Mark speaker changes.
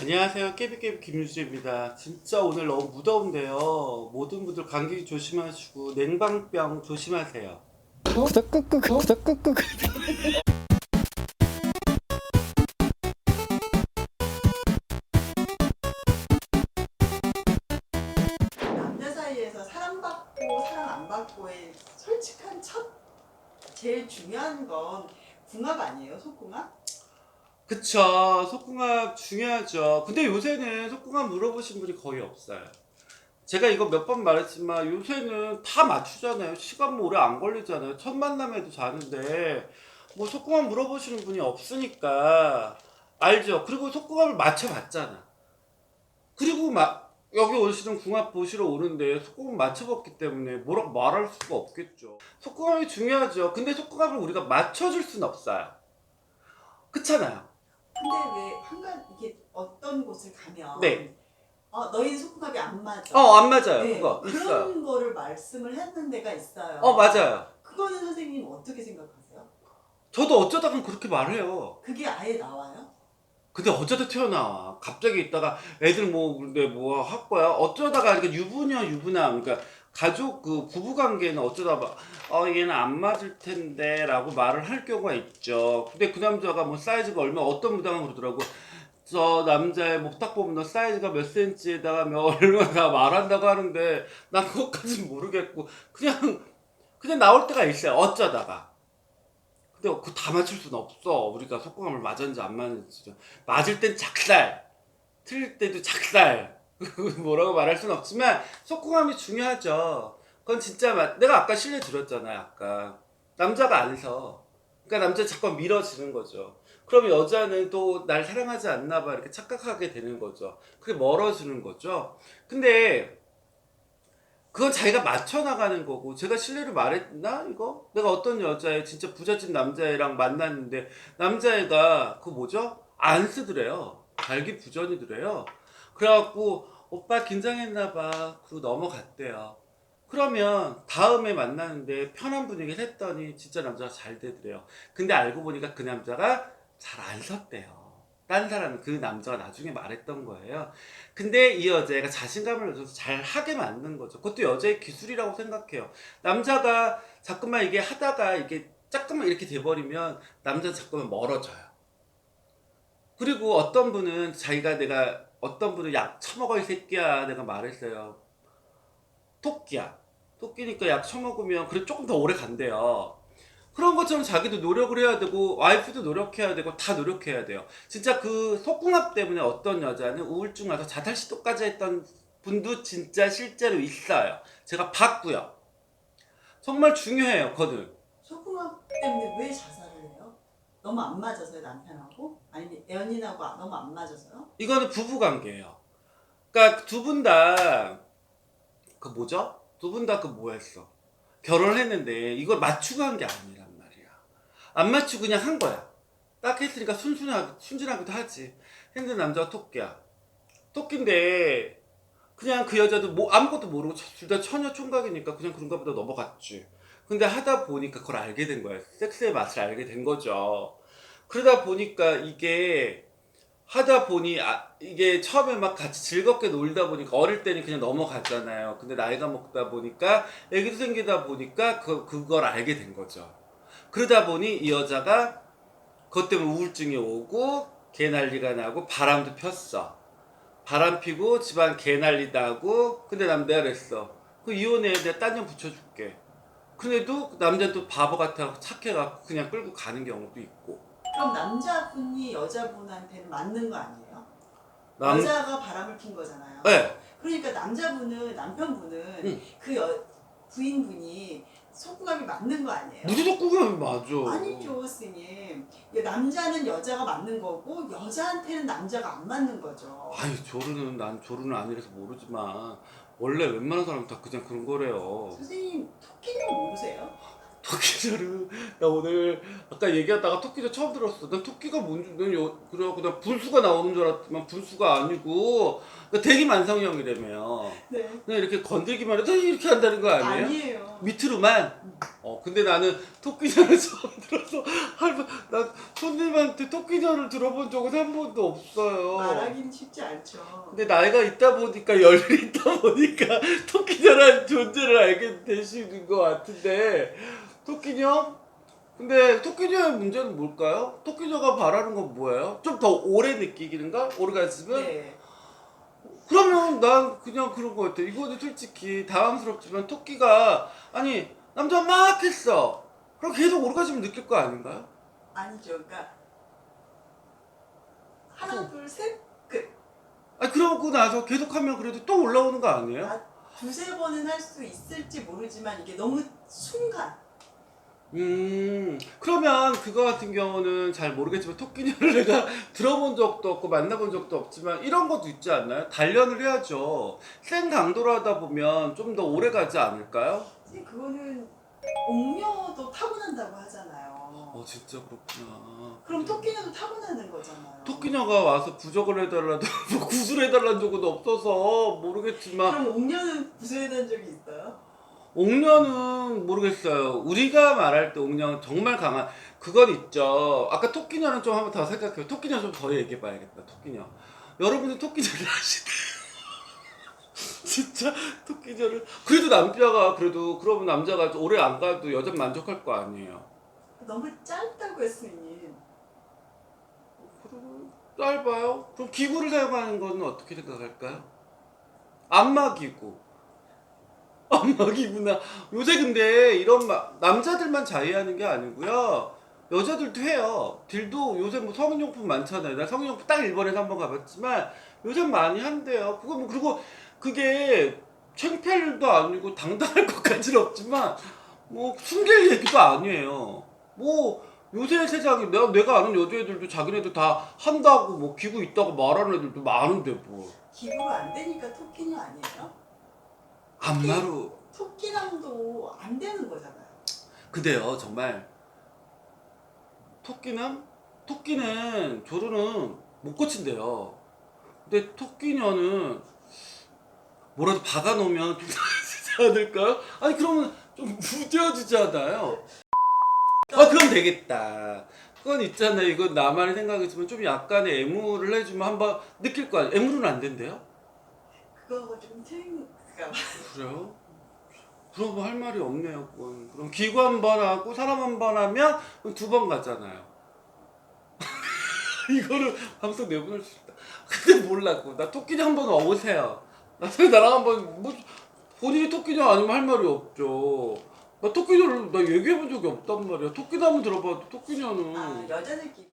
Speaker 1: 안녕하세요. 깨비깨비 김유주입니다. 진짜 오늘 너무 무더운데요. 모든 분들 감기 조심하시고 냉방병 조심하세요.
Speaker 2: 구독 꾹꾹 구독 꾹꾹.
Speaker 3: 남녀 사이에서 사랑받고 사랑 안 받고의 솔직한 첫 제일 중요한 건 궁합 아니에요? 속궁합?
Speaker 1: 그쵸. 속궁합 중요하죠. 근데 요새는 속궁합 물어보신 분이 거의 없어요. 제가 이거 몇 번 말했지만 요새는 다 맞추잖아요. 시간 뭐 오래 안 걸리잖아요. 첫 만남에도 자는데 뭐 속궁합 물어보시는 분이 없으니까 알죠. 그리고 속궁합을 맞춰봤잖아. 그리고 막 여기 오시는 궁합 보시러 오는데 속궁합 맞춰봤기 때문에 뭐라고 말할 수가 없겠죠. 속궁합이 중요하죠. 근데 속궁합을 우리가 맞춰줄 수는 없어요. 그렇잖아요.
Speaker 3: 근데 왜 한간 이게 어떤 곳을 가면
Speaker 1: 네.
Speaker 3: 너희는 속궁합이 안 맞아.
Speaker 1: 안 맞아요.
Speaker 3: 네,
Speaker 1: 그거
Speaker 3: 그런
Speaker 1: 있어요.
Speaker 3: 거를 말씀을 했는 데가 있어요.
Speaker 1: 맞아요.
Speaker 3: 그거는 선생님 어떻게 생각하세요?
Speaker 1: 저도 어쩌다가 그렇게 말해요.
Speaker 3: 그게 아예 나와요?
Speaker 1: 근데 어쩌다 튀어나와. 갑자기 있다가 애들 뭐 근데 뭐 할 거야. 어쩌다가 그러니까 유부녀 유부남 그러니까 가족 그 부부 관계는 어쩌다 봐. 얘는 안 맞을 텐데라고 말을 할 경우가 있죠. 근데 그 남자가 뭐 사이즈가 얼마 어떤 무당은 그러더라고. 저 남자의 목 딱 보면 너 사이즈가 몇 센치에다가 몇 얼마나 말한다고 하는데 난 그것까진 모르겠고 그냥 나올 때가 있어요. 어쩌다가. 근데 그 다 맞출 수는 없어. 우리가 속궁합을 맞았는지 안 맞았는지. 맞을 땐 작살, 틀릴 때도 작살. 뭐라고 말할 수는 없지만 속궁합이 중요하죠. 그건 진짜 내가 아까 실례 드렸잖아요. 아까 남자가 안 서. 그러니까 남자 자꾸 밀어지는 거죠. 그럼 여자는 또 날 사랑하지 않나 봐 이렇게 착각하게 되는 거죠. 그게 멀어지는 거죠. 근데 그건 자기가 맞춰 나가는 거고 제가 실례를 말했나 이거? 내가 어떤 여자애 진짜 부잣집 남자애랑 만났는데 남자애가 그 뭐죠? 안 쓰더래요. 발기부전이더래요. 그래갖고 오빠 긴장했나 봐. 그리고 넘어갔대요. 그러면 다음에 만나는데 편한 분위기를 했더니 진짜 남자가 잘 되더래요. 근데 알고 보니까 그 남자가 잘 안 섰대요. 딴 사람은 그 남자가 나중에 말했던 거예요. 근데 이 여자애가 자신감을 얻어서 잘 하게 만든 거죠. 그것도 여자의 기술이라고 생각해요. 남자가 자꾸만 이게 하다가 이게 자꾸만 이렇게 돼버리면 남자는 자꾸만 멀어져요. 그리고 어떤 분은 내가 어떤 분은 약 처먹어 이 새끼야 내가 말했어요. 토끼야. 토끼니까 약 처먹으면 그래 조금 더 오래 간대요. 그런 것처럼 자기도 노력을 해야 되고 와이프도 노력해야 되고 다 노력해야 돼요. 진짜 그 속궁합 때문에 어떤 여자는 우울증 와서 자살 시도까지 했던 분도 진짜 실제로 있어요. 제가 봤고요. 정말 중요해요, 그거는.
Speaker 3: 속궁합 때문에 왜 자살을 해요? 너무 안 맞아서요, 남편하고? 아니면 연인하고 너무 안 맞아서요?
Speaker 1: 이거는 부부 관계예요. 그러니까 두 분 다 그 뭐죠? 두 분 다 그 뭐 했어? 결혼했는데 이걸 맞추고 한 게 아니란 말이야. 안 맞추고 그냥 한 거야. 딱 했으니까 순진하기도 하지. 했는데 남자가 토끼야. 토끼인데 그냥 그 여자도 뭐 아무것도 모르고 둘 다 처녀 총각이니까 그냥 그런가 보다 넘어갔지. 근데 하다 보니까 그걸 알게 된 거야. 섹스의 맛을 알게 된 거죠. 그러다 보니까 이게 하다 보니 이게 처음에 막 같이 즐겁게 놀다 보니까 어릴 때는 그냥 넘어갔잖아요. 근데 나이가 먹다 보니까 애기도 생기다 보니까 그걸 알게 된 거죠. 그러다 보니 이 여자가 그것 때문에 우울증이 오고 개 난리가 나고 바람도 폈어. 바람 피고 집안 개 난리 나고 근데 남자가 그랬어. 그 이혼해 내가 딴 년 붙여줄게. 근데도 남자는 또 바보 같아 착해갖고 그냥 끌고 가는 경우도 있고.
Speaker 3: 그럼 남자분이 여자분한테는 맞는 거 아니에요?
Speaker 1: 남,
Speaker 3: 여자가 바람을 핀 거잖아요.
Speaker 1: 네.
Speaker 3: 그러니까 남편분은
Speaker 1: 응.
Speaker 3: 그 부인분이 속궁합이 맞는 거 아니에요?
Speaker 1: 무지적 구경이 맞아.
Speaker 3: 아니죠, 스님. 남자는 여자가 맞는 거고 여자한테는 남자가 안 맞는 거죠.
Speaker 1: 아니 난 조르는 아니라서 모르지만 원래 웬만한 사람은 다 그냥 그런 거래요.
Speaker 3: 선생님, 토끼는 모르세요?
Speaker 1: 토끼녀를 나 오늘 아까 얘기하다가 토끼녀 처음 들었어. 난 토끼가 뭔지 그래갖고 나 분수가 나오는 줄 알았지만 분수가 아니고 대기만성형이라며요.
Speaker 3: 네.
Speaker 1: 그냥 이렇게 건들기만 해도 이렇게 한다는 거 아니에요?
Speaker 3: 아니에요.
Speaker 1: 밑으로만? 근데 나는 토끼녀를 처음 들어서 나 손님한테 토끼녀를 들어본 적은 한 번도 없어요.
Speaker 3: 말하기는 쉽지 않죠.
Speaker 1: 근데 나이가 있다 보니까 열이 있다 보니까 토끼녀라는 존재를 알게 되시는 것 같은데 토끼녀? 근데 토끼녀의 문제는 뭘까요? 토끼녀가 바라는 건 뭐예요? 좀 더 오래 느끼기는가? 오르가즘은?
Speaker 3: 네.
Speaker 1: 그러면 난 그냥 그런 거 같아. 이거는 솔직히 당황스럽지만 토끼가 아니 남자 막 했어. 그럼 계속 오르가즘을 느낄 거 아닌가요?
Speaker 3: 아니죠. 그러니까 하나 둘 셋 끝.
Speaker 1: 아니 그러고 나서 계속하면 그래도 또 올라오는 거 아니에요?
Speaker 3: 두세 번은 할 수 있을지 모르지만 이게 너무 순간.
Speaker 1: 그러면 그거 같은 경우는 잘 모르겠지만 토끼녀를 내가 들어본 적도 없고 만나본 적도 없지만 이런 것도 있지 않나요? 단련을 해야죠. 센 강도로 하다 보면 좀 더 오래 가지 않을까요?
Speaker 3: 근데 그거는 옥녀도 타고난다고 하잖아요.
Speaker 1: 진짜 그렇구나.
Speaker 3: 그럼 토끼녀도 타고나는 거잖아요.
Speaker 1: 토끼녀가 와서 부적을 해달라도 뭐 구슬 해달라는 적은 없어서 모르겠지만
Speaker 3: 그럼 옥녀는 구슬해단 적이 있어요?
Speaker 1: 옥녀는 모르겠어요. 우리가 말할 때 옥녀는 정말 강한 그건 있죠. 아까 토끼녀는 좀 한번 더 생각해요. 토끼녀 좀 더 얘기해봐야겠다. 토끼녀. 여러분은 토끼녀를 아시나요? 진짜 토끼녀를 그래도 남자가 그래도 그러면 남자가 오래 안 가도 여자 만족할 거 아니에요.
Speaker 3: 너무 짧다고 했으니.
Speaker 1: 그럼 짧아요? 그럼 기구를 사용하는 거는 어떻게 생각할까요? 안마기구. 안마기구나. 요새 근데 이런 남자들만 자위하는 게 아니고요. 여자들도 해요. 딜도 요새 뭐 성인용품 많잖아요. 나 성인용품 딱 일본에서 한번 가봤지만 요즘 많이 한대요. 그거 뭐 그리고 그게 창피할 일도 아니고 당당할 것까지는 없지만 뭐 숨길 얘기도 아니에요. 뭐 요새 세상에 내가 아는 여자애들도 자기네들 다 한다고 뭐 기구 있다고 말하는 애들도 많은데 뭐
Speaker 3: 기부로 안 되니까 토끼녀 아니에요?
Speaker 1: 안마로.
Speaker 3: 토끼랑도 안 되는 거잖아요.
Speaker 1: 근데요 정말 토끼는 조르는 못 고친대요. 근데 토끼녀는 뭐라도 박아놓으면 좀 나아지지 않을까요? 아니 그러면 좀 무뎌지잖아요. 그럼 되겠다. 그건 있잖아요. 이건 나만의 생각이지만 좀 약간의 애무를 해주면 한번 느낄 거 아니에요. 애무는 안 된대요?
Speaker 3: 그거하고 좀 틀린 가
Speaker 1: 그래요? 그럼 할 말이 없네요. 그럼 기구 한 번 하고 사람 한 번 하면 2번 가잖아요. 이거를 방송 내보낼 수 있다. 근데 몰랐고 나 토끼녀 한번 와보세요. 나랑 한번 뭐 본인이 토끼녀 아니면 할 말이 없죠. 나 토끼녀를 나 얘기해본 적이 없단 말이야. 토끼도 한번 들어봐도 토끼녀는
Speaker 3: 여자들끼리